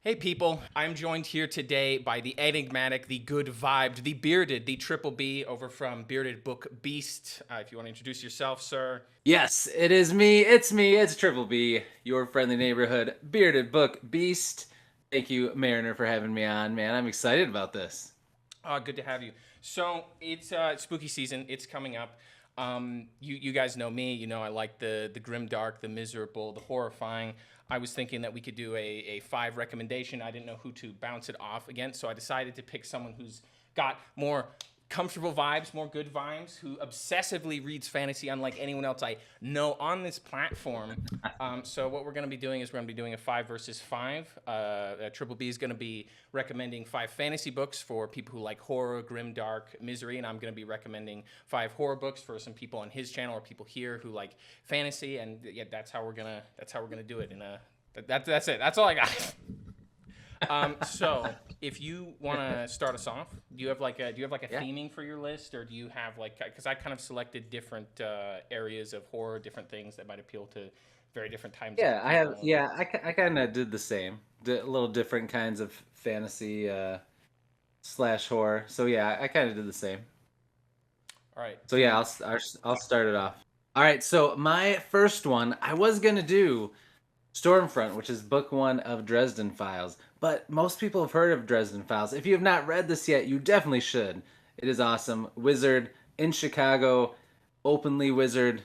Hey people, I'm joined here today by the enigmatic, the good vibed, the bearded, the triple B over from Bearded Book Beast. If you want to introduce yourself, sir. Yes, it is me. It's Triple B, your friendly neighborhood bearded book beast. Thank you, Mariner, for having me on, man. I'm excited about this. Good to have you. So it's spooky season. It's coming up. You guys know me. You know I like the grim dark, the miserable, the horrifying. I was thinking that we could do a five recommendation. I didn't know who to bounce it off against, so I decided to pick someone who's got more comfortable vibes, more good vibes, who obsessively reads fantasy unlike anyone else I know on this platform. So what we're going to be doing is we're going to be doing a five versus five. Triple B is going to be recommending five fantasy books for people who like horror, grim, dark, misery, and I'm going to be recommending five horror books for some people on his channel or people here who like fantasy. And yeah, that's how we're gonna do it. That's it. That's all I got. So if you want to start us off, do you have like a Yeah. theming for your list, or do you have like because I kind of selected different areas of horror, different things that might appeal to very different types of Yeah, I have. people. Yeah, I kind of did the same. Did a little different kinds of fantasy slash horror. So yeah, I kind of did the same. All right, So yeah, I'll start it off. All right. So my first one, I was gonna do Stormfront, which is book one of Dresden Files. But most people have heard of Dresden Files. If you have not read this yet, you definitely should. It is awesome. Wizard in Chicago, openly wizard.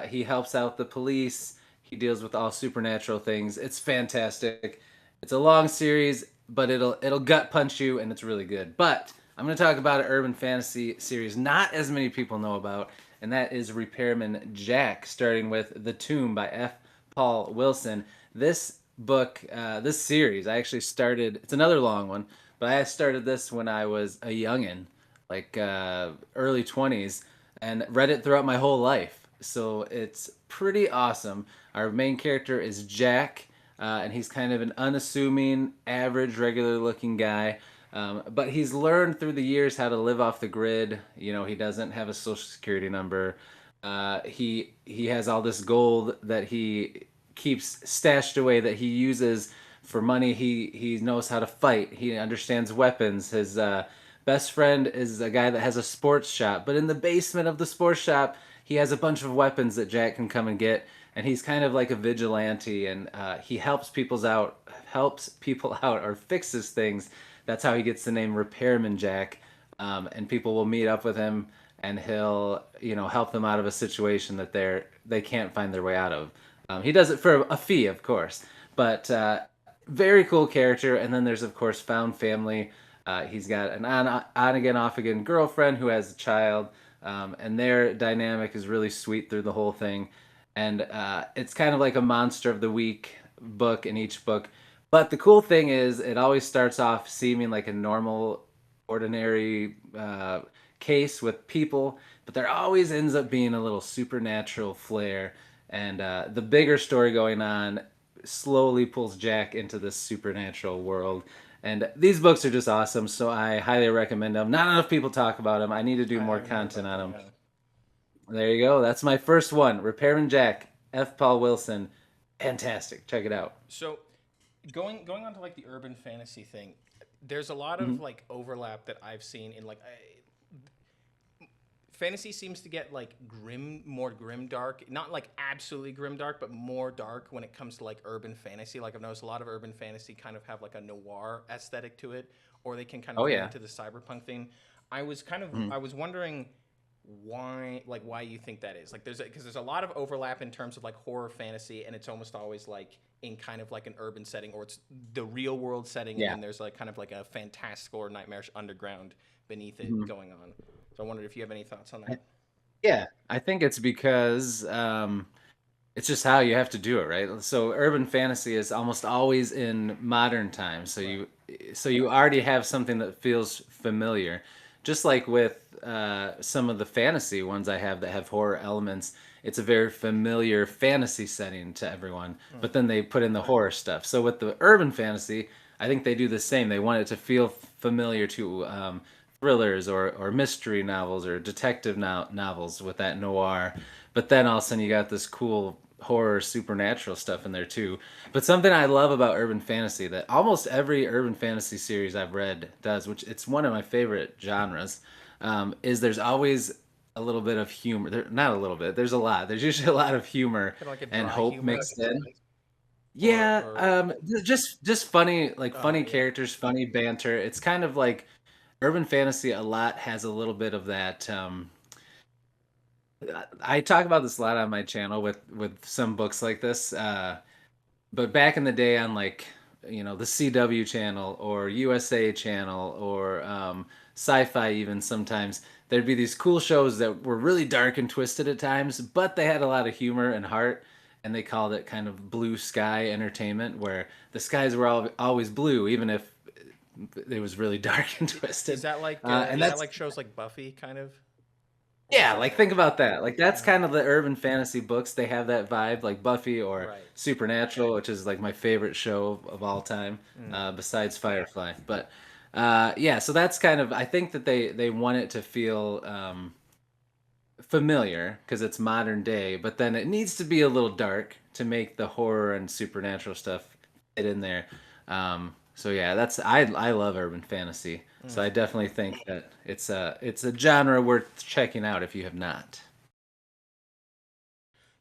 He helps out the police. He deals with all supernatural things. It's fantastic. It's a long series, but it'll gut punch you, and it's really good. But I'm going to talk about an urban fantasy series not as many people know about, and that is Repairman Jack, starting with The Tomb by F. Paul Wilson. This book, this series, I actually started. It's another long one, but I started this when I was a youngin, like early 20s, and read it throughout my whole life. So it's pretty awesome. Our main character is Jack, and he's kind of an unassuming, average, regular-looking guy. But he's learned through the years how to live off the grid. You know, he doesn't have a social security number. He has all this gold that he keeps stashed away that he uses for money. He knows how to fight. He understands weapons. His best friend is a guy that has a sports shop, but in the basement of the sports shop, he has a bunch of weapons that Jack can come and get. And he's kind of like a vigilante, and he helps people out, or fixes things. That's how he gets the name Repairman Jack. And people will meet up with him, and he'll help them out of a situation that they can't find their way out of. He does it for a fee, of course, but very cool character. And then there's of course Found Family. He's got an on again off again girlfriend who has a child, and their dynamic is really sweet through the whole thing. And it's kind of like a monster of the week book in each book. But the cool thing is, it always starts off seeming like a normal, ordinary case with people, but there always ends up being a little supernatural flair. And the bigger story going on slowly pulls Jack into this supernatural world. And these books are just awesome, so I highly recommend them. Not enough people talk about them. I need to do I more haven't heard content about on them. them. Yeah. There you go. That's my first one. Repairman Jack, F. Paul Wilson. Fantastic. Check it out. So going on to like the urban fantasy thing, there's a lot of Mhm. like overlap that I've seen in like fantasy seems to get like more grim dark, not like absolutely grim dark, but more dark when it comes to like urban fantasy. Like I've noticed a lot of urban fantasy kind of have like a noir aesthetic to it, or they can kind Oh of lean yeah. into the cyberpunk thing. Mhm. I was wondering why you think that is. Like there's a lot of overlap in terms of like horror fantasy, and it's almost always like in kind of like an urban setting, or it's the real world setting, and Yeah. then there's like kind of like a fantastical or nightmarish underground beneath it Mhm. going on. So I wondered if you have any thoughts on that. Yeah, I think it's because it's just how you have to do it, right? So urban fantasy is almost always in modern times. Right. So you already have something that feels familiar. Just like with some of the fantasy ones I have that have horror elements, it's a very familiar fantasy setting to everyone, Mm. but then they put in the horror stuff. So with the urban fantasy, I think they do the same. They want it to feel familiar to thrillers or mystery novels or detective novels with that noir. But then all of a sudden you got this cool horror supernatural stuff in there too. But something I love about urban fantasy that almost every urban fantasy series I've read does, which it's one of my favorite genres, is there's always a little bit of humor. Not a little bit. There's a lot. There's usually a lot of humor Kind of like a and dry hope humor, mixed in. or Yeah, or just funny, like funny yeah. characters, funny banter. It's kind of like urban fantasy a lot has a little bit of that. I talk about this a lot on my channel with some books like this. But back in the day on like, the CW channel or USA channel or sci-fi even sometimes there'd be these cool shows that were really dark and twisted at times, but they had a lot of humor and heart, and they called it kind of blue sky entertainment where the skies were always blue even if it was really dark and twisted. And is that that's like shows like Buffy kind of? Or is yeah, that like think about that. Like that's yeah. kind of the urban fantasy books. They have that vibe, like Buffy or Right. Supernatural, which is like my favorite show of all time, Mm. besides Firefly. But yeah, so that's kind of I think that they want it to feel familiar because it's modern day, but then it needs to be a little dark to make the horror and supernatural stuff fit in there. So yeah, that's I love urban fantasy. So I Mm. definitely think that it's a genre worth checking out if you have not.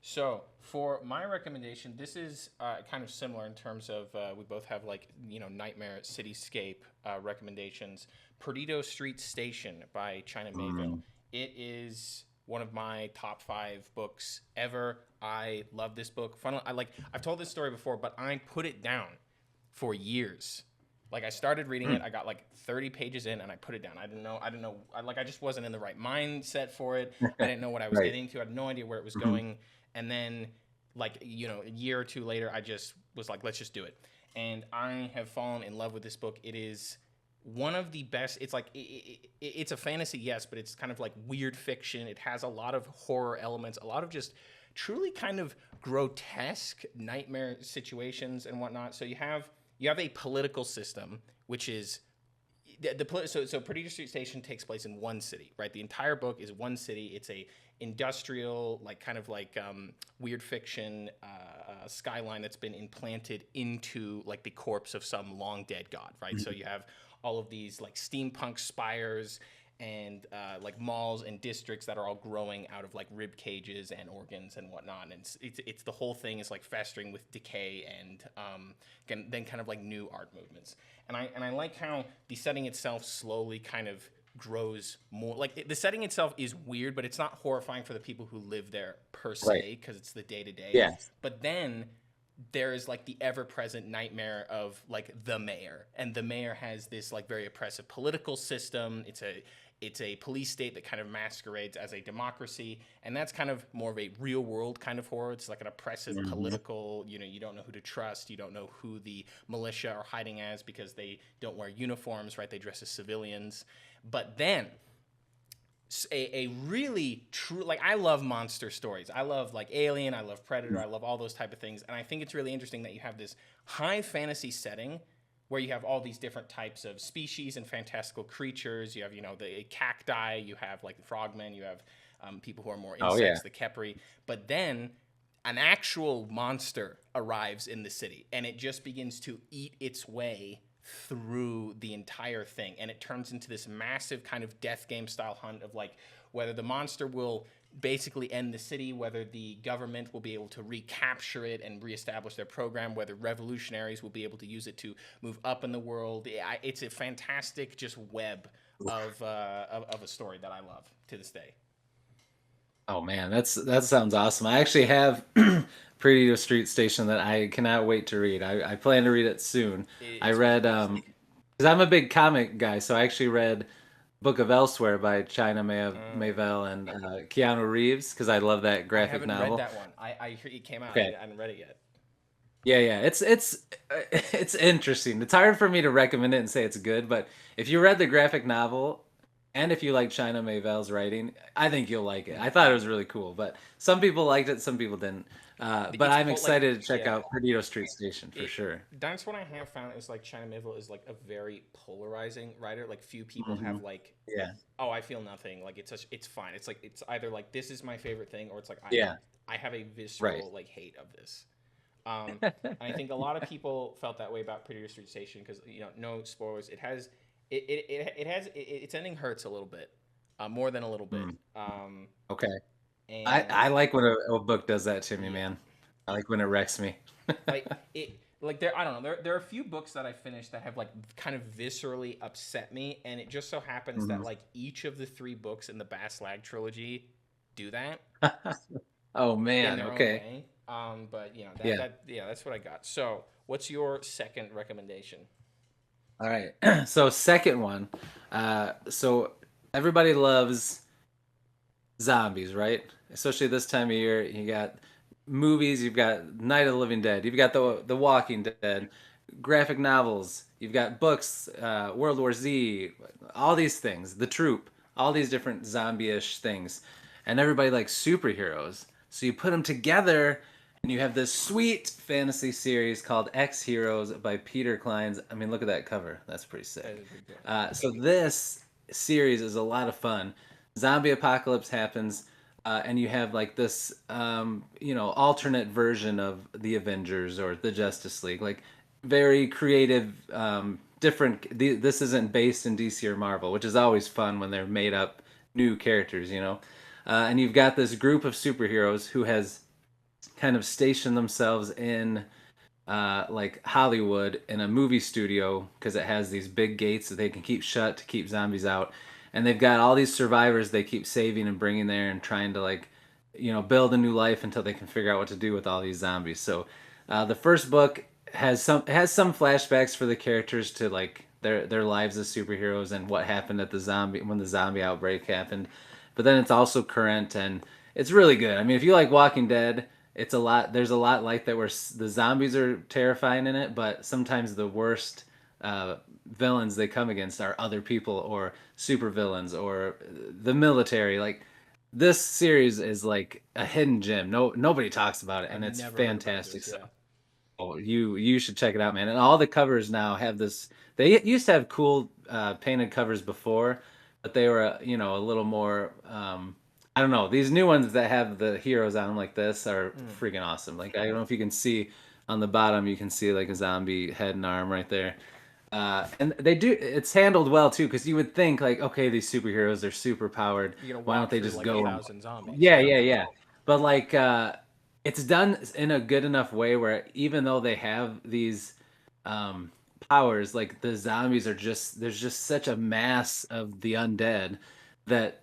So for my recommendation, this is kind of similar in terms of we both have like Nightmare Cityscape recommendations. Perdido Street Station by China Miéville. Mm. It is one of my top 5 books ever. I love this book. Funnily, I've told this story before, but I put it down for years. Like I started reading it, I got like 30 pages in, and I put it down. I didn't know. I didn't know. I just wasn't in the right mindset for it. I didn't know what I was Right. getting into. I had no idea where it was Mhm. going. And then, like a year or two later, I just was like, let's just do it. And I have fallen in love with this book. It is one of the best. It's like it's a fantasy, yes, but it's kind of like weird fiction. It has a lot of horror elements, a lot of just truly kind of grotesque nightmare situations and whatnot. So you have a political system which is so Perdido Street Station takes place in one city, right? The entire book is one city. It's a industrial, like kind of like weird fiction skyline that's been implanted into like the corpse of some long dead god, right? So you have all of these like steampunk spires and like malls and districts that are all growing out of like rib cages and organs and whatnot. And it's the whole thing is like festering with decay and then kind of like new art movements. And I like how the setting itself slowly kind of grows more. Like the setting itself is weird, but it's not horrifying for the people who live there per Right. se because it's the day to day. Yeah. But then there is like the ever present nightmare of like the mayor, and the mayor has this like very oppressive political system. It's a police state that kind of masquerades as a democracy, and that's kind of more of a real world kind of horror. It's like an oppressive Mhm. political, you don't know who to trust, you don't know who the militia are hiding as because they don't wear uniforms, right? They dress as civilians. But then a really true, like, I love monster stories. I love like Alien, I love Predator, I love all those type of things. And I think it's really interesting that you have this high fantasy setting where you have all these different types of species and fantastical creatures. You have, the cacti, you have like the frogmen, you have people who are more Oh yeah. insects, the Kepri. But then an actual monster arrives in the city and it just begins to eat its way through the entire thing, and it turns into this massive kind of death game style hunt of like whether the monster will basically end the city, whether the government will be able to recapture it and reestablish their program, whether revolutionaries will be able to use it to move up in the world. It's a fantastic just web of a story that I love to this day. Oh man, that sounds awesome. I actually have Pretty to Street Station that I cannot wait to read. I plan to read it soon. I It's read fantastic. because I'm a big comic guy, so I actually read Book of Elsewhere by China Mm. Miéville and Keanu Reeves because I love that I graphic haven't read novel. that one. I hear it came out. Okay. I haven't read it yet. Yeah, yeah. It's it's interesting. It's hard for me to recommend it and say it's good, but if you read the graphic novel and if you like China Miéville's writing, I think you'll like it. I thought it was really cool, but some people liked it, some people didn't. But It's I'm like, excited to check yeah. out Perdido Street Station for it sure. That's what I have found is like China Miéville is like a very polarizing writer. Like few people Hmm. have like, Yeah, oh, I feel nothing. Like it's fine. It's like it's either like this is my favorite thing or it's like I yeah, I have a visceral Right. like hate of this. And I think a lot of people felt that way about Prettier Street Station because no spoilers. Its ending hurts a little bit, more than a little bit. Mm, okay. I And like when a book does that to me, yeah, man. I like when it wrecks me. like there I don't know there are a few books that I finished that have like kind of viscerally upset me, and it just so happens that Mhm. like each of the three books in the Bass Lag trilogy do that Oh in man, their own okay. way. But Yeah. that's what I got. So what's your second recommendation? All right. So second one. So everybody loves zombies, right? Especially this time of year. You got movies, you've got Night of the Living Dead, you've got the Walking Dead, graphic novels, you've got books, World War Z, all these things, The Troop, all these different zombie-ish things, and everybody likes superheroes. So you put them together, and you have this sweet fantasy series called X Heroes by Peter Clines. I mean, look at that cover. That's pretty That sick. is a big book. So this series is a lot of fun. Zombie apocalypse happens, and you have like this, alternate version of the Avengers or the Justice League, like very creative, different. This isn't based in DC or Marvel, which is always fun when they're made up new characters, and you've got this group of superheroes who has kind of stationed themselves in like Hollywood in a movie studio because it has these big gates that they can keep shut to keep zombies out. And they've got all these survivors they keep saving and bringing there and trying to like, build a new life until they can figure out what to do with all these zombies. So the first book has some flashbacks for the characters to like their lives as superheroes and what happened at when the zombie outbreak happened. But then it's also current and it's really good. I mean, if you like Walking Dead, it's a lot. There's a lot like that where the zombies are terrifying in it, but sometimes the worst villains they come against are other people or super villains or the military. Like this series is like a hidden gem. Nobody talks about it, I've and it's never heard about fantastic. this. So Yeah. you should check it out, man. And all the covers now have this. They used to have cool painted covers before, but they were a little more. I don't know. These new ones that have the heroes on them like this are Mm. freaking awesome. Like I don't know if you can see on the bottom, you can see like a zombie head and arm right there. And they do. It's handled well too, because you would think like, okay, these superheroes are super powered. You're gonna Why don't walk they through just like go? 1,000 zombies. Yeah, Yeah. yeah, yeah. But like, it's done in a good enough way where even though they have these um, powers, like the zombies are there's just such a mass of the undead that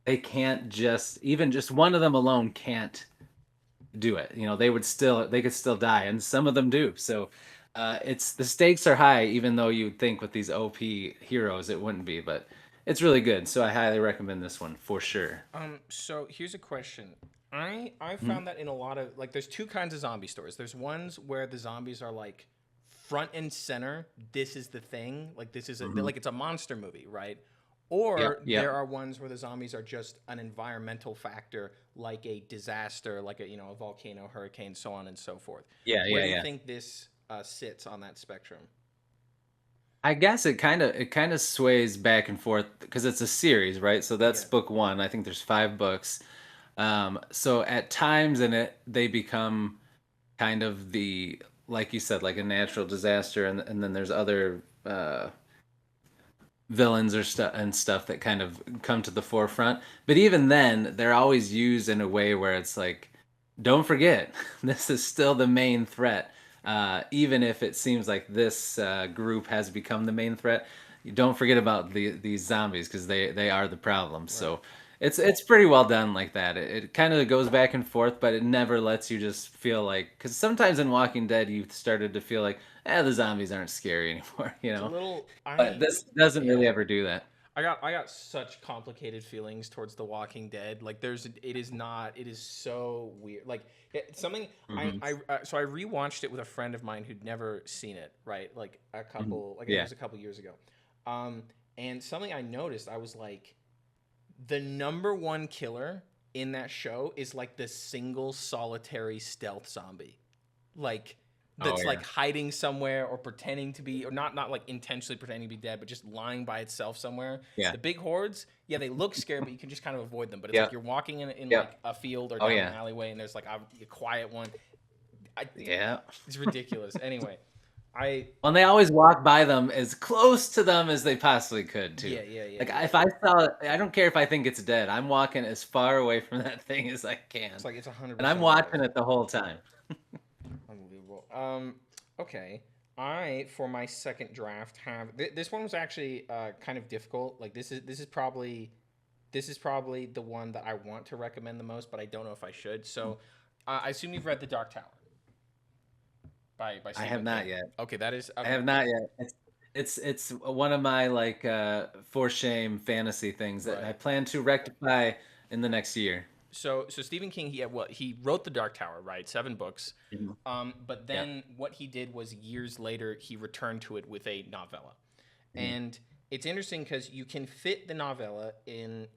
they can't even just one of them alone can't do it. They could still die, and some of them do. So it's the stakes are high, even though you'd think with these OP heroes it wouldn't be, but it's really good. So I highly recommend this one for sure. So here's a question. I Mhm. found that in a lot of like there's two kinds of zombie stories. There's ones where the zombies are like front and center. This is the thing. Like this is Mhm. like it's a monster movie, right? Yep, Or there yep. are ones where the zombies are just an environmental factor, like a disaster, like a volcano, hurricane, so on and so forth. Yeah, Where yeah, do you yeah. think this sits on that spectrum? I guess it kind of sways back and forth because it's a series, right? So that's Yeah. book one. I think there's 5 books. So at times in it, they become kind of like you said, like a natural disaster, and then there's other villains or stuff that kind of come to the forefront. But even then, they're always used in a way where it's like, don't forget, this is still the main threat. Even if it seems like this group has become the main threat, you don't forget about these zombies because they are the problem. Right. So it's pretty well done like that. It kind of goes back and forth, but it never lets you just feel like because sometimes in Walking Dead you started to feel like, the zombies aren't scary anymore, It's a little But this doesn't really yeah. ever do that. I got such complicated feelings towards The Walking Dead. Like it is so weird. Like something Hmm. so I rewatched it with a friend of mine who'd never seen it, right? Like Hmm. it Yeah. was a couple years ago. And something I noticed, I was like the number one killer in that show is like the single solitary stealth zombie. Like that's yeah. like hiding somewhere or pretending to be, or not like intentionally pretending to be dead, but just lying by itself somewhere. Yeah. The big hordes, yeah, they look scary, but you can just kind of avoid them. But it's Yeah. like you're walking in Yeah. like a field or Oh down yeah. an alleyway, and there's like a quiet one. Yeah. It's ridiculous. Anyway, I And they always walk by them as close to them as they possibly could too. yeah. Like if I saw it, I don't care if I think it's dead. I'm walking as far away from that thing as I can. It's like it's 100%. And I'm watching it the whole time. Unbelievable. Okay. I for my second draft have this one was actually kind of difficult. Like this is probably the one that I want to recommend the most, but I don't know if I should. So I assume you've read The Dark Tower by I Stephen have not King. yet. Okay, that is I okay. have not yet. It's one of my like for shame fantasy things that I Right. plan to rectify in the next year. So Stephen King he wrote The Dark Tower, right? 7 books. Mhm. But Yeah. then what he did was years later he returned to it with a novella. Mhm. And it's interesting because you can fit the novella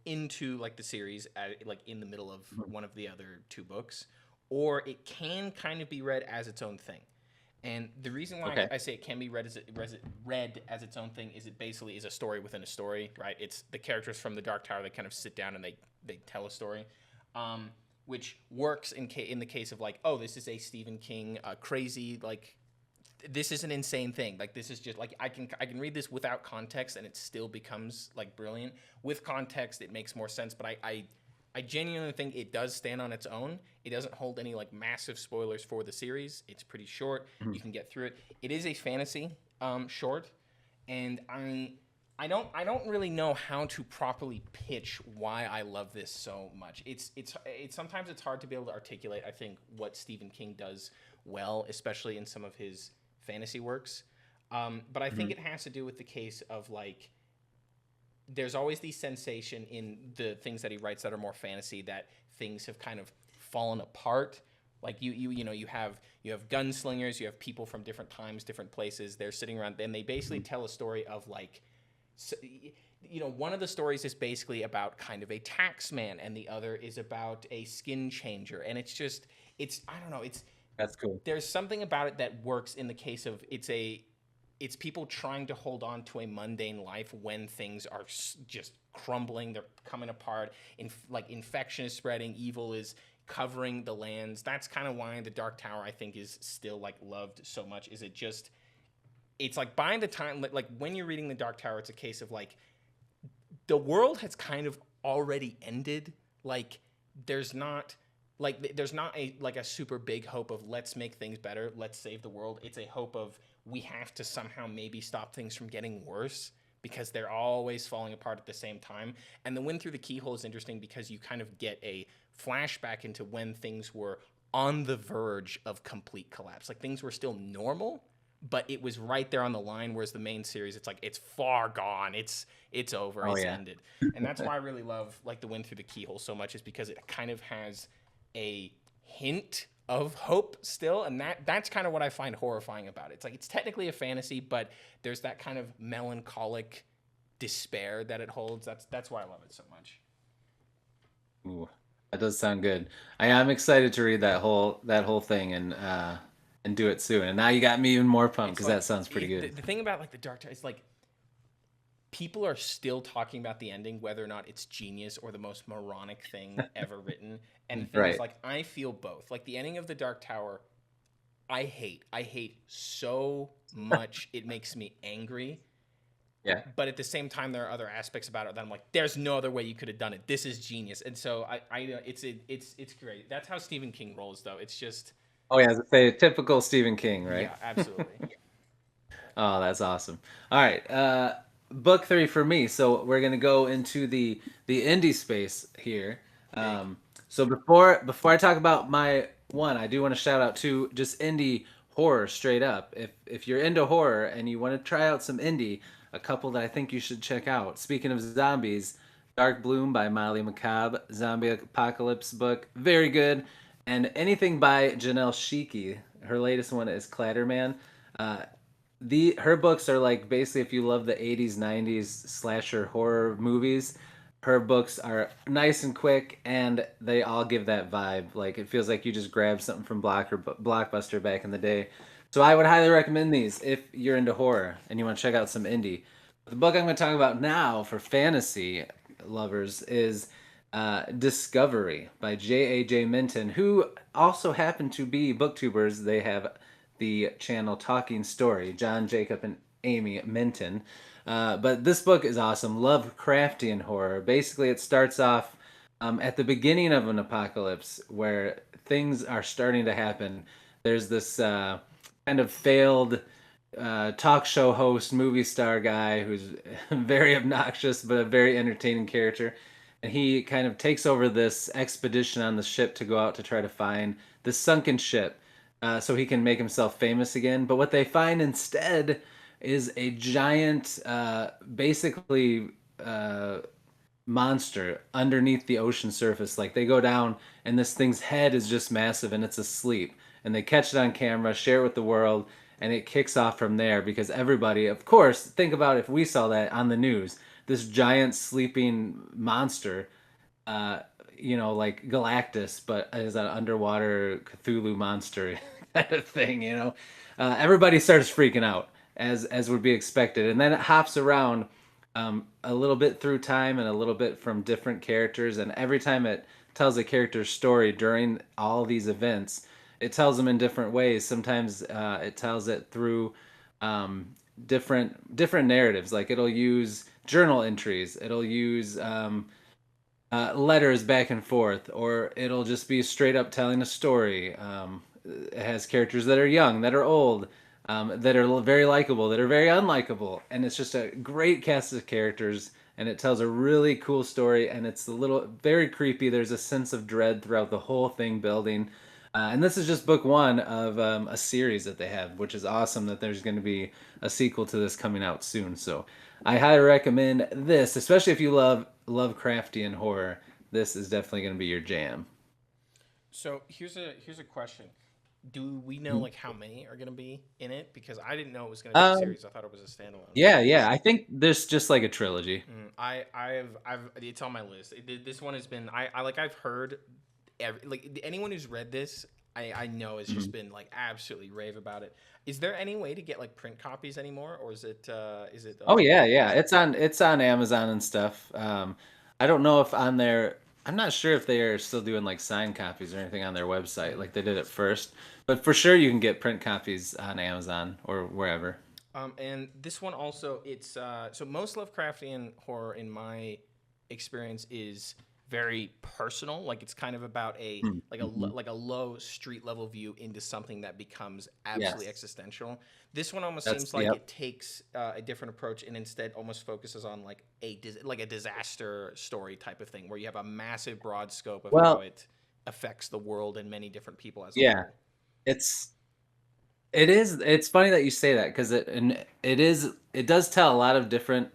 into like the series like in the middle of Mhm. one of the other 2 books, or it can kind of be read as its own thing. And the reason why Okay. I say it can be read as its own thing is it basically is a story within a story, right? It's the characters from the Dark Tower that kind of sit down and they tell a story, which works in the case of like, oh, this is a Stephen King crazy like this is an insane thing. Like this is just like I can read this without context and it still becomes like brilliant. With context, it makes more sense. But I genuinely think it does stand on its own. It doesn't hold any like massive spoilers for the series. It's pretty short. Mhm. You can get through it. It is a fantasy short, and I don't really know how to properly pitch why I love this so much. It's sometimes it's hard to be able to articulate. I think what Stephen King does well, especially in some of his fantasy works. But I think it has to do with the case of like there's always the sensation in the things that he writes that are more fantasy that things have kind of fallen apart. Like you have gunslingers, you have people from different times, different places. They're sitting around, and they basically tell a story of like, so, one of the stories is basically about kind of a tax man, and the other is about a skin changer, and it's I don't know, That's cool. there's something about it that works in the case of it's people trying to hold on to a mundane life when things are just crumbling, they're coming apart, like infection is spreading, evil is covering the lands. That's kind of why the Dark Tower I think is still like loved so much. Is it's like by the time like when you're reading the Dark Tower, it's a case of like the world has kind of already ended. Like there's not a super big hope of let's make things better, let's save the world. It's a hope of we have to somehow maybe stop things from getting worse because they're always falling apart at the same time. And the Wind Through the Keyhole is interesting because you kind of get a flashback into when things were on the verge of complete collapse. Like things were still normal, but it was right there on the line. Whereas the main series, it's like it's far gone. It's over. Oh, it's yeah. ended. And that's why I really love like the Wind Through the Keyhole so much, is because it kind of has a hint of hope still, and that's kind of what I find horrifying about it. It's like it's technically a fantasy, but there's that kind of melancholic despair that it holds. That's why I love it so much. Ooh, that does sound good. I am excited to read that whole thing and do it soon. And now you got me even more pumped It's because like, that sounds pretty good. The thing about like the Dark Tower is like people are still talking about the ending, whether or not it's genius or the most moronic thing ever written. And the thing is, Right. like, I feel both. Like the ending of the Dark Tower, I hate so much. It makes me angry. Yeah. But at the same time, there are other aspects about it that I'm like, there's no other way you could have done it. This is genius. And so it's great. That's how Stephen King rolls, though. It's just Oh yeah, as I say, typical Stephen King, right? yeah, absolutely. Oh, that's awesome. All right, book 3 for me. So we're gonna go into the indie space here. So before I talk about my one, I do want to shout out to just indie horror straight up. If you're into horror and you want to try out some indie, a couple that I think you should check out. Speaking of zombies, Dark Bloom by Molly McCabe, zombie apocalypse book, very good. And anything by Janelle Sheikey. Her latest one is Clatterman. Her books are like basically if you love the 80s 90s slasher horror movies, her books are nice and quick and they all give that vibe. Like it feels like you just grabbed something from Blockbuster back in the day. So I would highly recommend these if you're into horror and you want to check out some indie. The book I'm going to talk about now for fantasy lovers is Discovery by J.A.J. Minton, who also happen to be booktubers. They have the channel Talking Story, John, Jacob, and Amy Minton. But this book is awesome. Lovecraftian horror. Basically, it starts off at the beginning of an apocalypse where things are starting to happen. There's this kind of failed talk show host, movie star guy who's very obnoxious but a very entertaining character. And he kind of takes over this expedition on the ship to go out to try to find the sunken ship so he can make himself famous again. But what they find instead is a giant, basically, monster underneath the ocean surface. Like they go down and this thing's head is just massive and it's asleep. And they catch it on camera, share it with the world, and it kicks off from there because everybody, of course, think about if we saw that on the news, this giant sleeping monster, uh, like Galactus, but as an underwater Cthulhu monster kind of thing, everybody starts freaking out as would be expected, and then it hops around a little bit through time and a little bit from different characters, and every time it tells a character's story during all these events, it tells them in different ways. Sometimes it tells it through different narratives. Like it'll use journal entries, it'll use letters back and forth, or it'll just be straight up telling a story. It has characters that are young, that are old, that are very likable, that are very unlikable, and it's just a great cast of characters. And it tells a really cool story, and it's a little very creepy. There's a sense of dread throughout the whole thing building. And this is just book one of a series that they have, which is awesome that there's going to be a sequel to this coming out soon. So I highly recommend this, especially if you love Lovecraftian horror. This is definitely going to be your jam. So here's a question. Do we know like how many are gonna be in it? Because I didn't know it was gonna be a Um, series. I thought it was a standalone. yeah. I think there's just like a trilogy. I've it's on my list. This one has been I've heard anyone who's read this I know has just been like absolutely rave about it. Is there any way to get like print copies anymore, or is it Oh yeah. It's on Amazon and stuff. I don't know if on their I'm not sure if they are still doing like signed copies or anything on their website like they did at first, but for sure you can get print copies on Amazon or wherever. And this one also, it's so most Lovecraftian horror, in my experience, is very personal. Like it's kind of about Mm-hmm. like a low street level view into something that becomes absolutely Yes. existential. This one almost That's seems like yep. it takes a different approach and instead almost focuses on like like a disaster story type of thing, where you have a massive broad scope of how Well, it affects the world and many different people as a yeah. whole. It's it's funny that you say that because it does tell a lot of different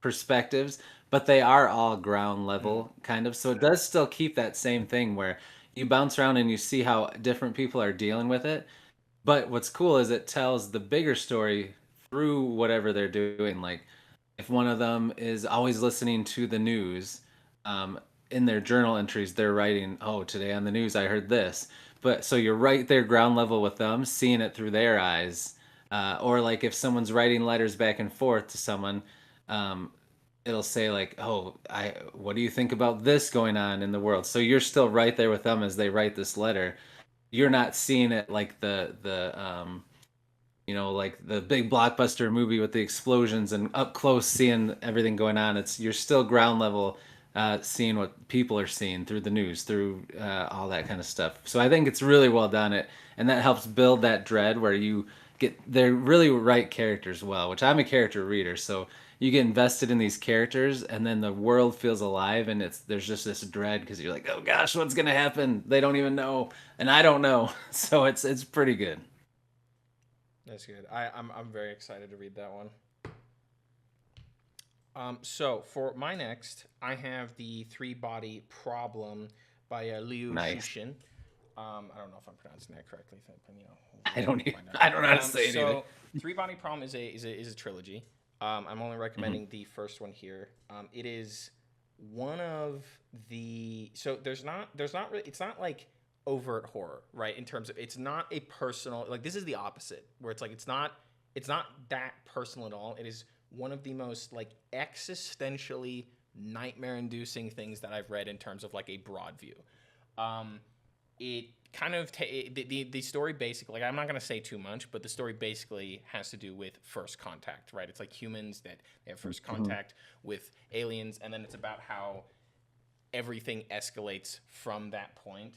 perspectives, but they are all ground Mm. level kind of. So it does still keep that same thing where you bounce around and you see how different people are dealing with it. But what's cool is it tells the bigger story through whatever they're doing. Like if one of them is always listening to the news, um, in their journal entries, they're writing, "Oh, today on the news, I heard this." But so you're right there, ground level with them, seeing it through their eyes. Or like if someone's writing letters back and forth to someone, um, it'll say like, "Oh, what do you think about this going on in the world?" So you're still right there with them as they write this letter. You're not seeing it like like the big blockbuster movie with the explosions and up close seeing everything going on. It's you're still ground level, seeing what people are seeing through the news, through all that kind of stuff. So I think it's really well done. And that helps build that dread where you get they're really right characters well, which I'm a character reader, so you get invested in these characters and then the world feels alive and there's just this dread because you're like, oh gosh, what's gonna happen? They don't even know and I don't know. So it's pretty good. That's good. I'm very excited to read that one. So for my next, I have the Three Body Problem by Liu Nice. Shushin. I don't know if I'm pronouncing that correctly, but I don't we'll even, find out. I don't know how to say it either. So Three Body Problem is a trilogy. I'm only Mhm. recommending the first one here. It is one of the so there's not really it's not like overt horror, right? In terms of it's not a personal, like this is the opposite, where it's like it's not that personal at all. It is one of the most like existentially nightmare-inducing things that I've read in terms of like a broad view. It kind of the story basically, like I'm not going to say too much, but the story basically has to do with first contact, right? It's like humans that they have first contact with aliens, and then it's about how everything escalates from that point.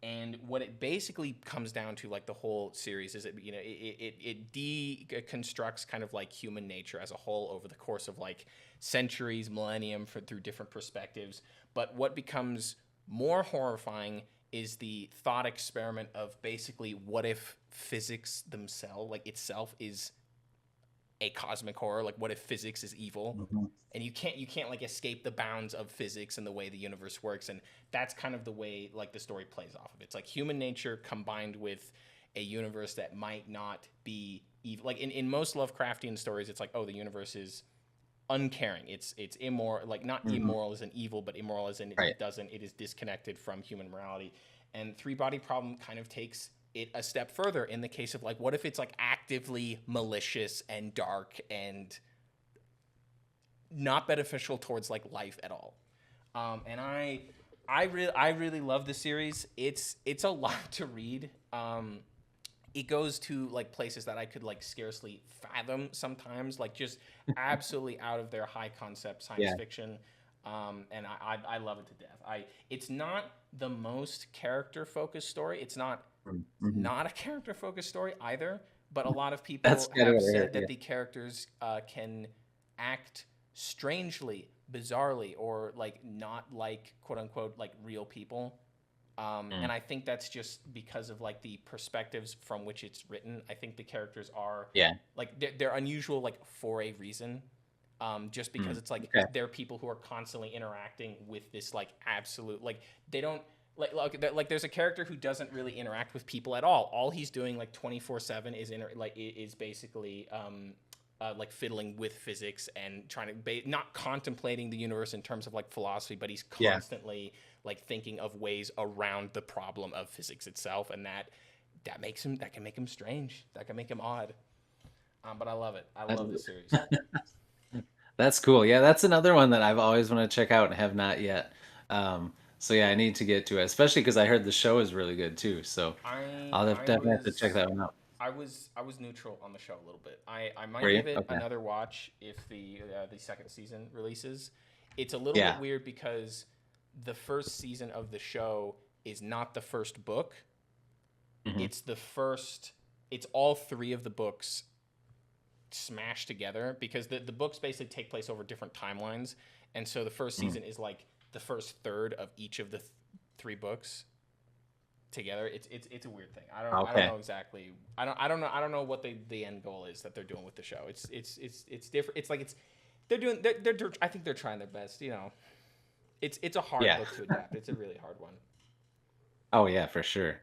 And what it basically comes down to, like the whole series, is it deconstructs kind of like human nature as a whole over the course of like centuries, millennium, through different perspectives. But what becomes more horrifying is the thought experiment of basically what if physics themselves, like itself, is a cosmic horror. Like what if physics is evil, and you can't like escape the bounds of physics and the way the universe works. And that's kind of the way like the story plays off of it. It's like human nature combined with a universe that might not be evil. Like in most Lovecraftian stories, it's like, oh, the universe is uncaring, it's immoral, like not immoral as in evil, but immoral as in Right. it is disconnected from human morality. And Three Body Problem kind of takes it a step further in the case of like, what if it's like actively malicious and dark and not beneficial towards like life at all. And I really love the series. It's a lot to read. It goes to like places that I could like scarcely fathom sometimes, like just absolutely out of their high concept science Yeah. fiction. And I love it to death. It's not the most character focused story. It's not Mhm. not a character focused story either, but a lot of people That's kind of have what I said heard. that Yeah. the characters can act strangely, bizarrely, or like not like quote unquote like real people. And Mm. I think that's just because of like the perspectives from which it's written. I think the characters are Yeah. like they're unusual like for a reason. Just because Mm. it's like Okay. they're people who are constantly interacting with this like absolute, like they don't like there's a character who doesn't really interact with people at all. All he's doing like 24/7 is basically like fiddling with physics and trying to not contemplating the universe in terms of like philosophy, but he's Yeah. constantly like thinking of ways around the problem of physics itself, and that can make him strange. That can make him odd. But I love it. I love this series. That's cool. Yeah, that's another one that I've always wanted to check out and have not yet. So yeah, I need to get to it, especially because I heard the show is really good too. So I I'll I definitely have to check was that one out. I was neutral on the show a little bit. I Were might you? give it Okay. another watch if the second season releases. It's a little bit Yeah. weird because the first season of the show is not the first book. Mhm. It's the first. It's all three of the books smashed together because the books basically take place over different timelines, and so the first Mm. season is like the first third of each of the three books together. It's a weird thing. I don't Okay. know exactly. I don't know what the end goal is that they're doing with the show. It's different. It's like they're I think they're trying their best. You know, it's a hard Yeah. book to adapt. It's a really hard one. Oh yeah, for sure.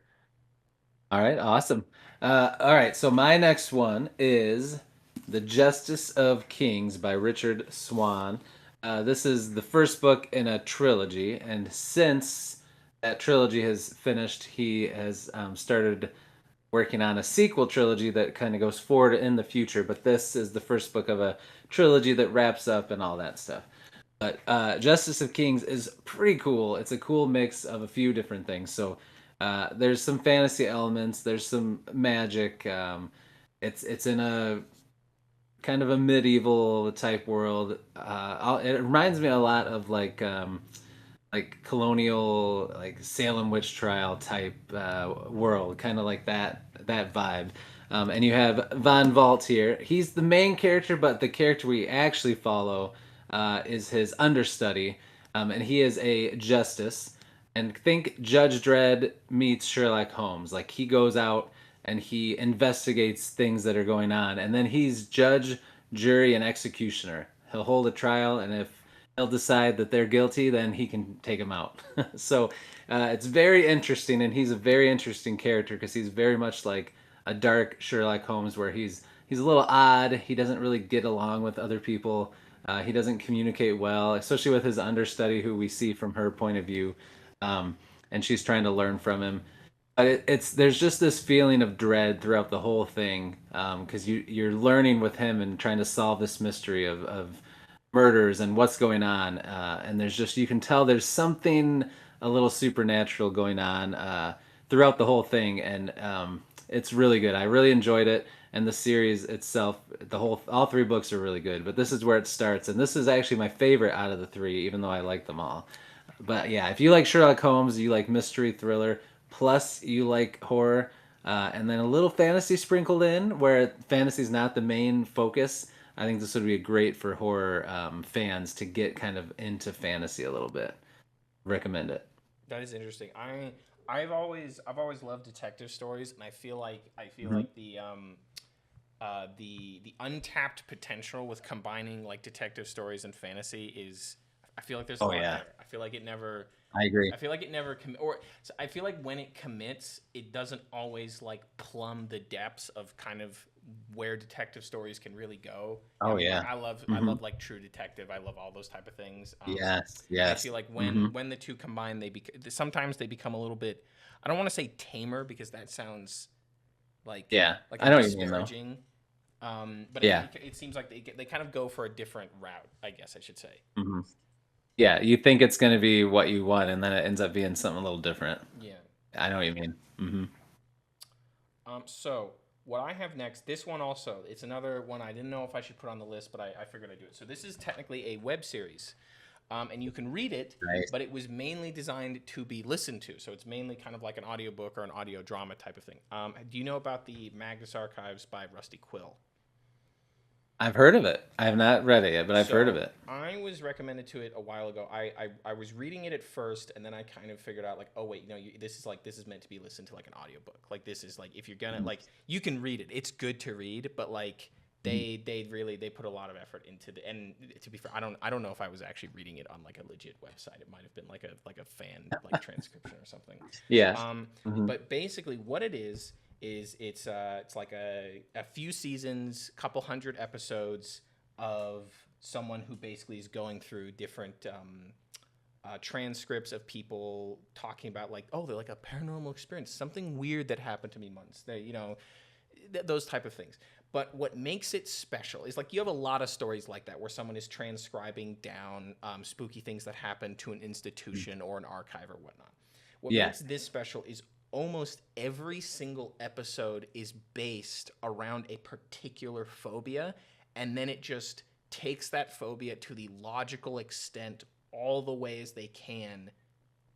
All right, awesome. All right, so my next one is The Justice of Kings by Richard Swan. This is the first book in a trilogy, and since that trilogy has finished, he has started working on a sequel trilogy that kind of goes forward in the future. But this is the first book of a trilogy that wraps up and all that stuff. But Justice of Kings is pretty cool. It's a cool mix of a few different things. So there's some fantasy elements. There's some magic. It's in a kind of a medieval type world. It reminds me a lot of like colonial, like Salem witch trial type world, kind of like that vibe. And you have Von Vault here. He's the main character, but the character we actually follow is his understudy, and he is a justice. And think Judge Dredd meets Sherlock Holmes. Like he goes out and he investigates things that are going on, and then he's judge, jury, and executioner. He'll hold a trial, and if he'll decide that they're guilty, then he can take them out. So it's very interesting, and he's a very interesting character because he's very much like a dark Sherlock Holmes, where he's a little odd. He doesn't really get along with other people. He doesn't communicate well, especially with his understudy, who we see from her point of view, and she's trying to learn from him. But it's there's just this feeling of dread throughout the whole thing, because you're learning with him and trying to solve this mystery of murders and what's going on, and there's just you can tell there's something a little supernatural going on throughout the whole thing, and it's really good. I really enjoyed it, and the series itself, all three books are really good. But this is where it starts, and this is actually my favorite out of the three, even though I like them all. But yeah, if you like Sherlock Holmes, you like mystery thriller, plus you like horror, and then a little fantasy sprinkled in, where fantasy's not the main focus. I think this would be great for horror fans to get kind of into fantasy a little bit. Recommend it. That is interesting. I've always loved detective stories, and I feel Mhm. like the untapped potential with combining like detective stories and fantasy is. I feel like there's a Oh lot yeah, there. I feel like it never. I agree. I feel like it never or so I feel like when it commits, it doesn't always like plumb the depths of kind of where detective stories can really go. I Oh mean, yeah. I Hmm. love like True Detective. I love all those type of things. Yes, And I yes. feel like Hmm. when the two combine, sometimes they become a little bit. I don't want to say tamer because that sounds like Yeah, like a I know what you mean though. disparaging. But Yeah. it seems like they kind of go for a different route. I guess I should say. Hmm. Yeah, you think it's going to be what you want, and then it ends up being something a little different. Yeah. I know what you mean. Hmm. So what I have next, this one also, it's another one I didn't know if I should put on the list, but I figured I'd do it. So this is technically a web series, and you can read it, Nice. but it was mainly designed to be listened to. So it's mainly kind of like an audiobook or an audio drama type of thing. Do you know about the Magnus Archives by Rusty Quill? I've heard of it. I have not read it yet, but I've heard of So it. I was recommended to it a while ago. I was reading it at first, and then I kind of figured out like, oh wait, no, this is meant to be listened to like an audiobook. Like this is like if you're gonna like you can read it. It's good to read, but like they put a lot of effort into the and to be fair, I don't know if I was actually reading it on like a legit website. It might have been like a fan like transcription or something. Yeah. Um, Hmm. but basically, what it is it's like a few seasons, couple hundred episodes of someone who basically is going through different transcripts of people talking about like, oh, they're like a paranormal experience, something weird that happened to me once. They, those type of things. But what makes it special is like you have a lot of stories like that where someone is transcribing down spooky things that happen to an institution or an archive or whatnot. What Yeah. makes this special is almost every single episode is based around a particular phobia, and then it just takes that phobia to the logical extent all the ways they can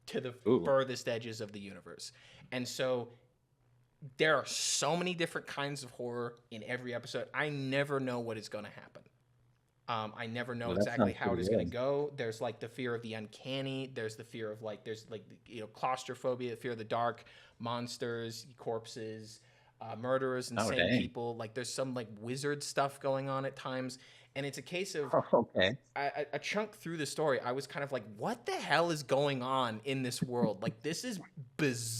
to the Ooh. furthest edges of the universe. And so there are so many different kinds of horror in every episode. I never know what is going to happen. I never know Well, that exactly sounds how it pretty is going to good. go. There's like the fear of the uncanny. There's the fear of like claustrophobia, the fear of the dark, monsters, corpses, murderers, Oh, insane dang. people. Like there's some like wizard stuff going on at times, and it's a case of Okay. a chunk through the story. I was kind of like, what the hell is going on in this world? Like this is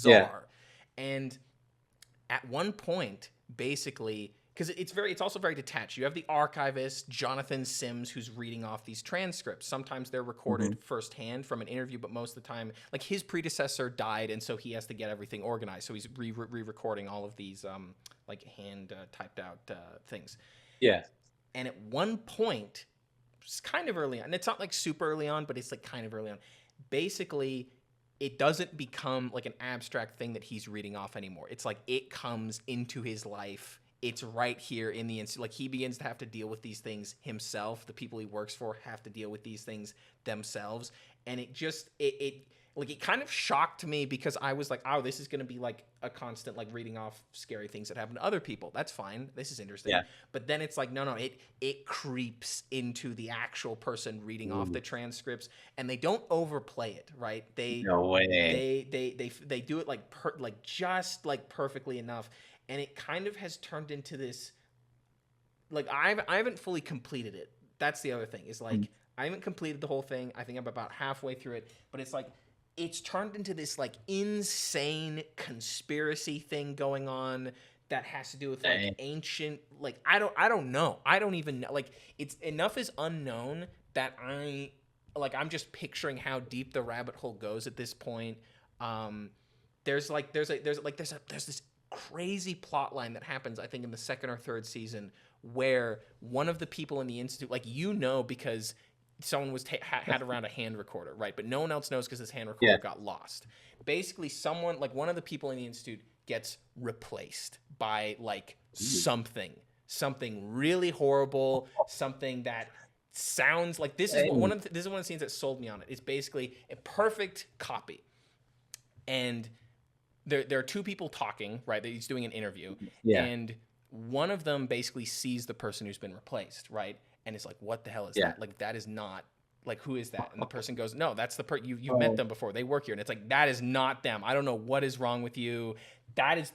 Yeah. bizarre, and at one point, basically, because it's also very detached. You have the archivist Jonathan Sims who's reading off these transcripts. Sometimes they're Hmm. recorded firsthand from an interview, but most of the time, like his predecessor died, and so he has to get everything organized. So he's re-recording all of these like hand typed out things. Yeah. And at one point, it's kind of early on, and it's not like super early on, but it's like kind of early on. Basically, it doesn't become like an abstract thing that he's reading off anymore. It's like it comes into his life. It's right here in the instant. Like he begins to have to deal with these things himself. The people he works for have to deal with these things themselves. And it just it like it kind of shocked me because I was like, oh, this is gonna be like a constant like reading off scary things that happen to other people. That's fine. This is interesting. Yeah. But then it's like, no, it creeps into the actual person reading off Ooh. the transcripts, and they don't overplay it, right? No way. They do it like just like perfectly enough, and it kind of has turned into this like I haven't fully completed it. That's the other thing. Is like I haven't completed the whole thing. I think I'm about halfway through it, but it's like it's turned into this like insane conspiracy thing going on that has to do with like Dang. ancient like I don't know. I don't even know. Like it's enough is unknown that I'm just picturing how deep the rabbit hole goes at this point. there's this crazy plot line that happens, I think, in the second or third season, where one of the people in the institute, like, because someone was had around a hand recorder, right? But no one else knows because this hand recorder got lost. Basically, someone, like, one of the people in the institute gets replaced by, like, something really horrible, something that sounds like, this is one of the scenes that sold me on it. It's basically a perfect copy, and there are two people talking, right? He's doing an interview, and one of them basically sees the person who's been replaced, right? And it's like, what the hell is that? Like, that is not, like, who is that? And the person goes, no, that's the person, you've met them before. They work here. And it's like, that is not them. I don't know what is wrong with you.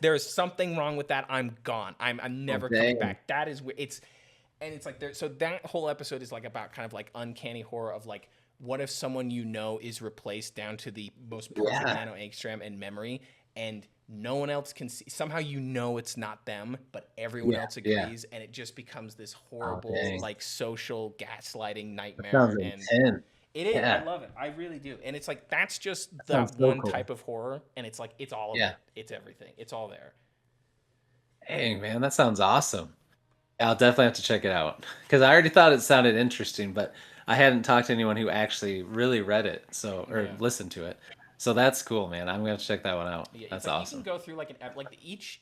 There's something wrong with that. I'm gone. I'm never coming back. That is, it's like, so that whole episode is like about kind of like uncanny horror of like, what if someone you know is replaced down to the most perfect nano angstrom in memory, and no one else can see? Somehow you know it's not them, but everyone else agrees, and it just becomes this horrible, like, social gaslighting nightmare. And it is. I love it. I really do. And it's like, that's just that one type of horror, and it's like, it's all of it. It's everything. It's all there. Dang, man, that sounds awesome. I'll definitely have to check it out, because I already thought it sounded interesting, but I hadn't talked to anyone who actually really read it, or listened to it. So that's cool, man. I'm gonna have to check that one out. Yeah, that's like, awesome. You can go through like each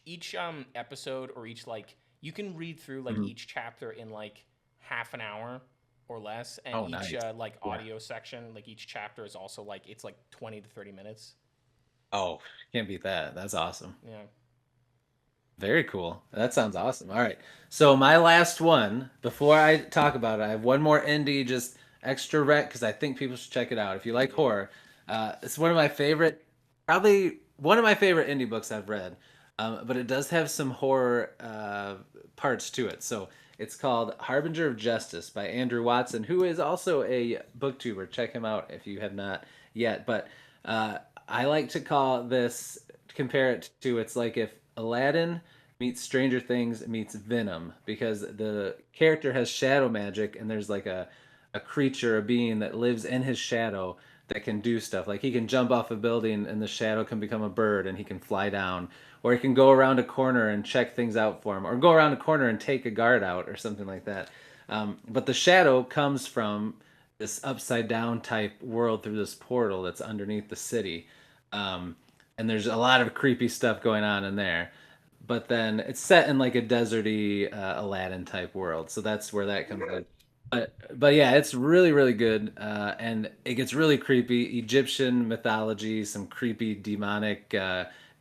episode, or each, like, you can read through like each chapter in like half an hour or less, and each like audio section, like each chapter is also like, it's like 20 to 30 minutes. Oh, can't beat that. That's awesome. Yeah. Very cool. That sounds awesome. All right. So my last one, before I talk about it, I have one more indie, just extra rec, because I think people should check it out. If you like horror, it's one of my favorite, probably one of my favorite indie books I've read. But it does have some horror parts to it. So it's called Harbinger of Justice by Andrew Watson, who is also a booktuber. Check him out if you have not yet. But I like to compare it to, it's like if Aladdin meets Stranger Things meets Venom, because the character has shadow magic, and there's like a creature, a being that lives in his shadow that can do stuff. Like, he can jump off a building and the shadow can become a bird and he can fly down, or he can go around a corner and check things out for him, or go around a corner and take a guard out, or something like that. But the shadow comes from this upside down type world through this portal that's underneath the city. And there's a lot of creepy stuff going on in there. But then it's set in like a deserty Aladdin type world, so that's where that comes in. But yeah, it's really, really good, and it gets really creepy. Egyptian mythology, some creepy demonic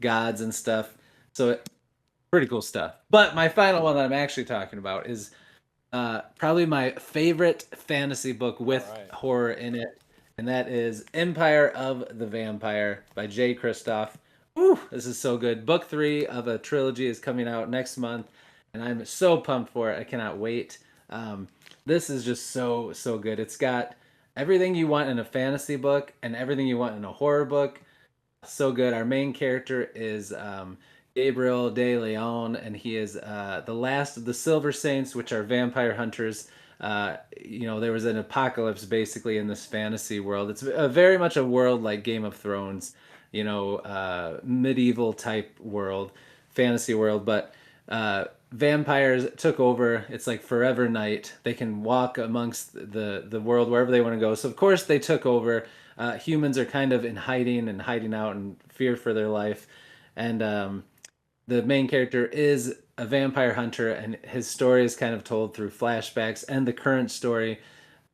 gods and stuff. So pretty cool stuff. But my final one that I'm actually talking about is probably my favorite fantasy book with horror in it, and that is Empire of the Vampire by Jay Kristoff. Ooh, this is so good. Book 3 of a trilogy is coming out next month, and I'm so pumped for it. I cannot wait. This is just so good. It's got everything you want in a fantasy book and everything you want in a horror book. So good. Our main character is Gabriel de Leon, and he is the last of the Silver Saints, which are vampire hunters. There was an apocalypse basically in this fantasy world. It's very much a world like Game of Thrones, medieval type world, fantasy world, but vampires took over. It's like forever night. They can walk amongst the world wherever they want to go. So of course they took over. Humans are kind of in hiding and hiding out in fear for their life. And the main character is a vampire hunter, and his story is kind of told through flashbacks. And the current story,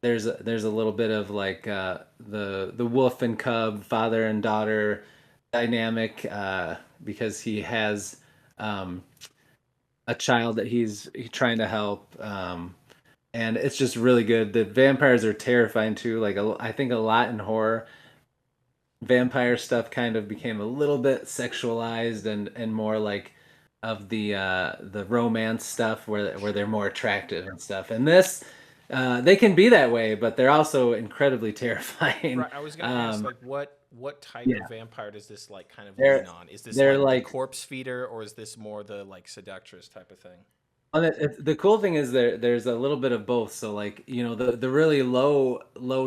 there's a little bit of like the wolf and cub, father and daughter dynamic, because he has a child that he's trying to help, and it's just really good. The vampires are terrifying too. Like, I think a lot in horror, vampire stuff kind of became a little bit sexualized and more like of the romance stuff where they're more attractive and stuff. And this, they can be that way, but they're also incredibly terrifying. Right, I was gonna ask, like, what type of vampire does this like kind of lean on? Is this like the corpse feeder, or is this more the like seductress type of thing? The cool thing is there's a little bit of both. So like, the really low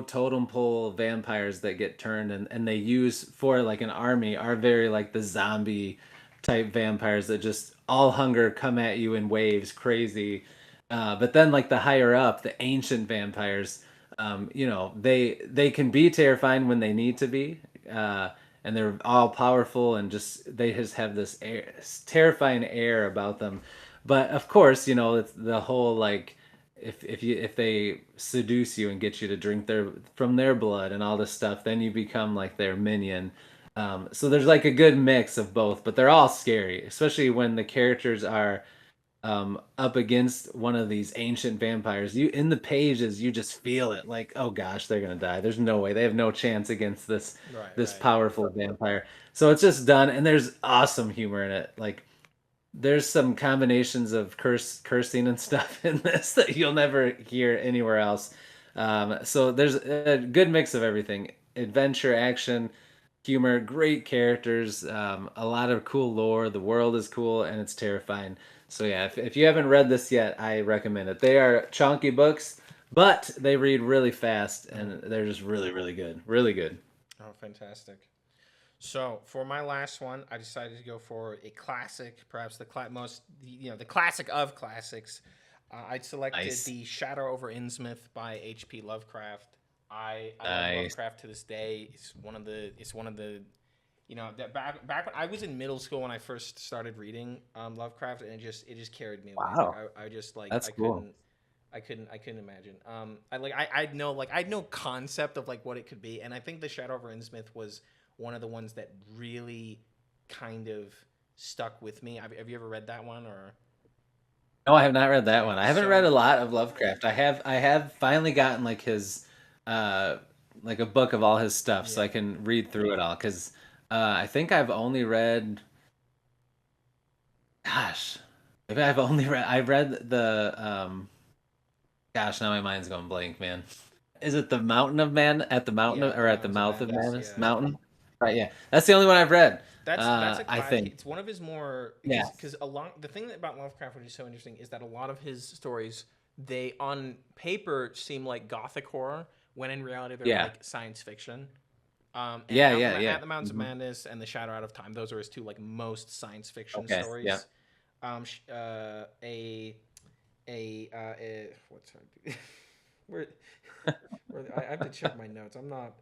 totem pole vampires that get turned and they use for like an army are very like the zombie type vampires that just all hunger come at you in waves, crazy. But then like the higher up, the ancient vampires, they can be terrifying when they need to be. And they're all powerful and they just have this terrifying air about them. But of course, it's the whole like if they seduce you and get you to drink from their blood and all this stuff, then you become like their minion. So there's like a good mix of both, but they're all scary, especially when the characters are up against one of these ancient vampires. You in the pages, you just feel it like, oh gosh, they're gonna die. There's no way they have no chance against this Right. powerful vampire. So it's just done, and there's awesome humor in it. Like there's some combinations of cursing and stuff in this that you'll never hear anywhere else. So there's a good mix of everything: adventure, action, humor, great characters, a lot of cool lore. The world is cool and it's terrifying. So yeah, if you haven't read this yet, I recommend it. They are chunky books, but they read really fast and they're just really, really good. Really good. Oh, fantastic. So for my last one, I decided to go for a classic, perhaps the classic of classics. I selected Nice. the Shadow over Innsmouth by H.P. Lovecraft. I love Nice. Lovecraft to this day. It's one of the that back when I was in middle school when I first started reading Lovecraft, and it just carried me away. Wow. I just like That's cool. I couldn't imagine. I'd know I'd no concept of like what it could be, and I think the Shadow over Innsmouth was one of the ones that really kind of stuck with me. Have you ever read that one or? No, I have not read that Okay, one. I haven't read so a lot of Lovecraft. I have finally gotten like his uh like a book of all his stuff so yeah, I can read through it all cuz I think I've only read gosh, maybe I've read the gosh, now my mind's going blank, man. Is it the Mountain of Man at the yeah, or at the Mountains of Mouth of Madness. Madness? Yeah, Mountain? Right, yeah. That's the only one I've read. that's a I classic. think. It's one of his more Yeah. because a lot. The thing about Lovecraft, which is so interesting, is that a lot of his stories they on paper seem like gothic horror, when in reality they're Yeah. like science fiction. And Yeah, yeah, yeah. At the Mountains of Mhm. Madness and The Shadow Out of Time, those are his two like most science fiction Okay. Yeah. stories. What's where, I have to check my notes. I'm not.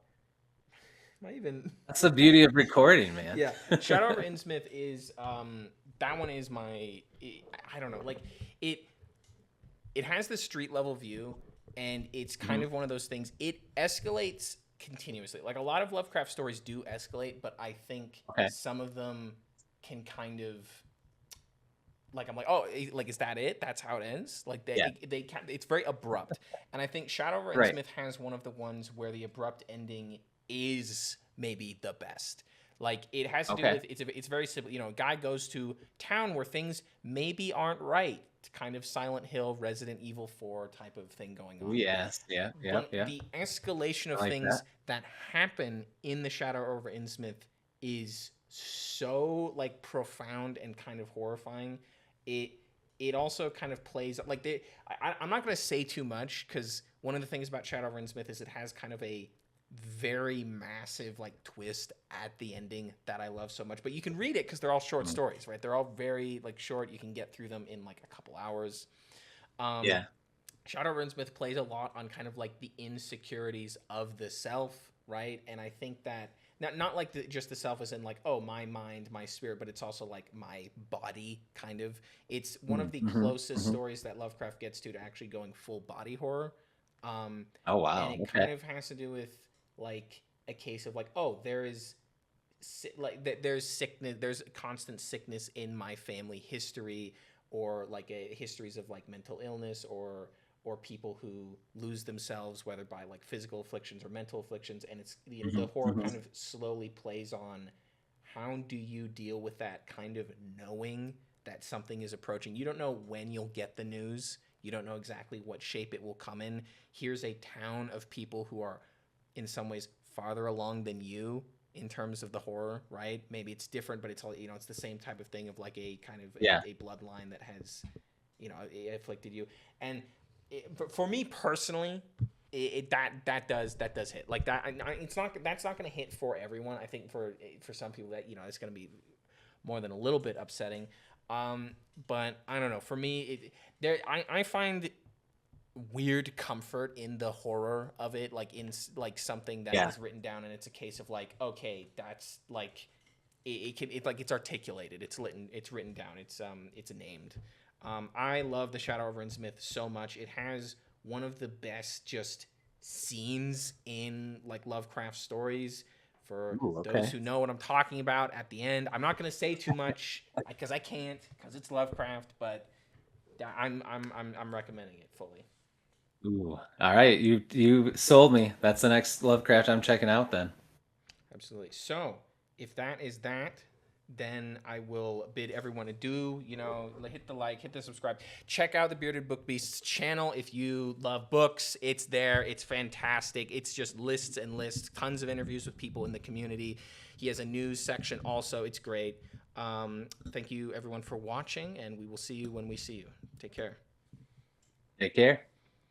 Am I even? That's the beauty of recording, man. Yeah, Shadow over Innsmouth is that one is I don't know, like it it has the street level view, and it's kind Mhm. of one of those things. It escalates continuously. Like a lot of Lovecraft stories do escalate, but I think Okay. some of them can kind of like I'm like, oh, like is that it? That's how it ends. Like Yeah. they can, it's very abrupt, and I think Shadow over Right. Innsmouth has one of the ones where the abrupt ending is maybe the best. Like it has to do Okay. with it's very simple. You know, a guy goes to town where things maybe aren't right. Kind of Silent Hill, Resident Evil 4 type of thing going Ooh, on there. yes. Yeah. Yeah. But Yeah. the escalation of I like things that. that happen in the Shadow over Innsmouth is so like profound and kind of horrifying. It it also kind of plays like I'm not going to say too much because one of the things about Shadow over Innsmouth is it has kind of a very massive like twist at the ending that I love so much. But you can read it because they're all short Mhm. stories, right? They're all very like short. You can get through them in like a couple hours. Um, Yeah. Shadow Runesmith plays a lot on kind of like the insecurities of the self, right? And I think that not like just the self as in like, oh, my mind, my spirit, but it's also like my body kind of. It's one of the Mm-hmm. closest Hmm. stories that Lovecraft gets to actually going full body horror. Um, Oh and wow. it Okay. kind of has to do with like a case of like, oh, there is there's sickness, there's constant sickness in my family history, or like histories of like mental illness, or people who lose themselves, whether by like physical afflictions or mental afflictions. And it's Hmm. the horror Hmm. kind of slowly plays on how do you deal with that kind of knowing that something is approaching. You don't know when you'll get the news. You don't know exactly what shape it will come in. Here's a town of people who are in some ways farther along than you in terms of the horror, right? Maybe it's different, but it's all it's the same type of thing of like a kind of Yeah. a bloodline that has it afflicted you. And for me personally, that does hit like that. That's not going to hit for everyone. I think for some people that it's going to be more than a little bit upsetting. But I don't know. For me, I find weird comfort in the horror of it, like in like something that is written down, and it's a case of like, okay, that's like it's articulated, it's written down, it's named. I love The Shadow over Innsmouth so much. It has one of the best just scenes in like Lovecraft stories. For those who know what I'm talking about, at the end, I'm not going to say too much because I can't, because it's Lovecraft, but I'm recommending it fully. Ooh, all right, you sold me. That's the next Lovecraft I'm checking out then. Absolutely. So if that is that, then I will bid everyone adieu. Hit the like, hit the subscribe. Check out the Bearded Book Beasts channel if you love books. It's there. It's fantastic. It's just lists and lists, tons of interviews with people in the community. He has a news section also. It's great. Thank you everyone for watching, and we will see you when we see you. Take care. Take care.